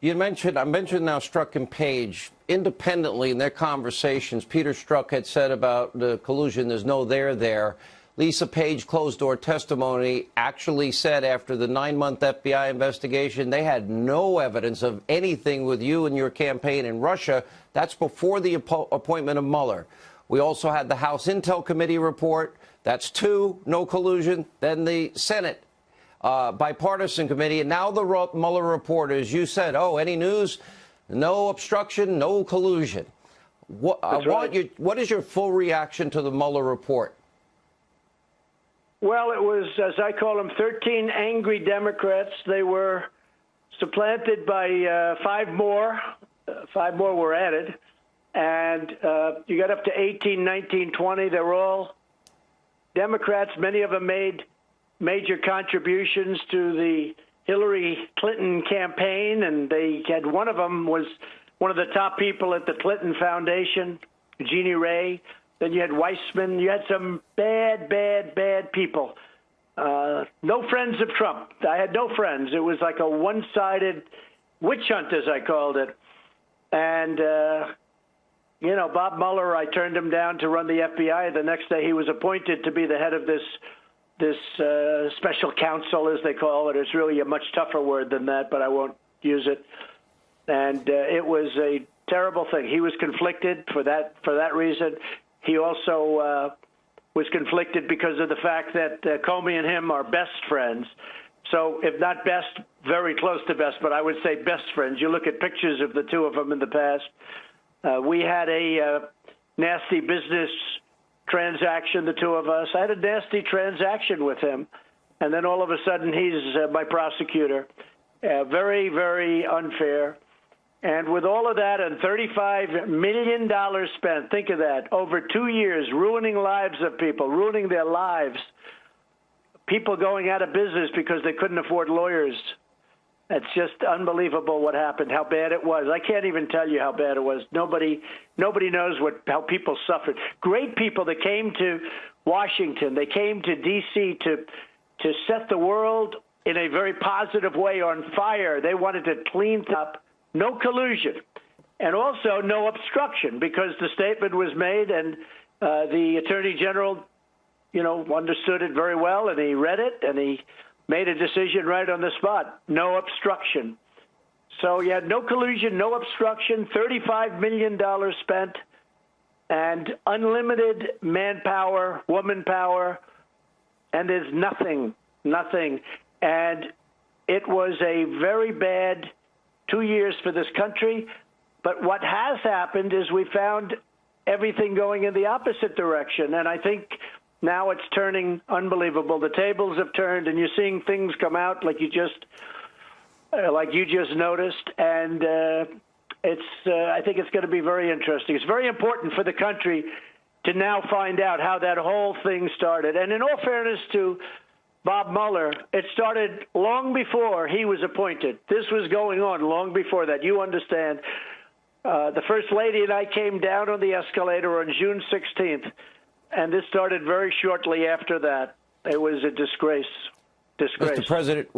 I mentioned now Strzok and Page. Independently in their conversations, Peter Strzok had said about the collusion, there's no there. Lisa Page closed-door testimony actually said after the 9-month FBI investigation, they had no evidence of anything with you and your campaign in Russia. That's before the appointment of Mueller. We also had the House Intel Committee report. That's 2, no collusion. Then the Senate bipartisan committee, and now the Mueller report, as you said, any news? No obstruction, no collusion. What is your full reaction to the Mueller report? Well, it was, as I call them, 13 angry Democrats. They were supplanted by 5 more. 5 more were added. And you got up to 18, 19, 20. They were all Democrats. Many of them made major contributions to the Hillary Clinton campaign, and they had one of them was one of the top people at the Clinton Foundation, Jeannie Ray. Then you had Weissman. You had some bad people. No friends of Trump. I had no friends. It was like a one-sided witch hunt, as I called it. And, Bob Mueller, I turned him down to run the FBI. The next day he was appointed to be the head of this special counsel, as they call it. It's really a much tougher word than that, but I won't use it. And it was a terrible thing. He was conflicted for that reason. He also was conflicted because of the fact that Comey and him are best friends. So if not best, very close to best, but I would say best friends. You look at pictures of the two of them in the past. We had a nasty business transaction, the two of us. I had a nasty transaction with him, and then all of a sudden he's my prosecutor. Very, very unfair. And with all of that and $35 million spent, think of that, over 2 years, ruining lives of people, ruining their lives, people going out of business because they couldn't afford lawyers. It's just unbelievable what happened, how bad it was. I can't even tell you how bad it was. Nobody knows how people suffered. Great people that came to Washington, they came to D.C. to set the world in a very positive way on fire. They wanted to clean up. No collusion, and also no obstruction, because the statement was made, and the Attorney General, understood it very well, and he read it, and he made a decision right on the spot. No obstruction. So you had no collusion, no obstruction, $35 million spent, and unlimited manpower, woman power, and there's nothing. And it was a very bad 2 years for this country. But what has happened is we found everything going in the opposite direction. And I think now it's turning unbelievable. The tables have turned, and you're seeing things come out like you just noticed. And I think it's going to be very interesting. It's very important for the country to now find out how that whole thing started. And in all fairness to Bob Mueller, it started long before he was appointed. This was going on long before that. You understand. The First Lady and I came down on the escalator on June 16th, and this started very shortly after that. It was a disgrace. Mr. President,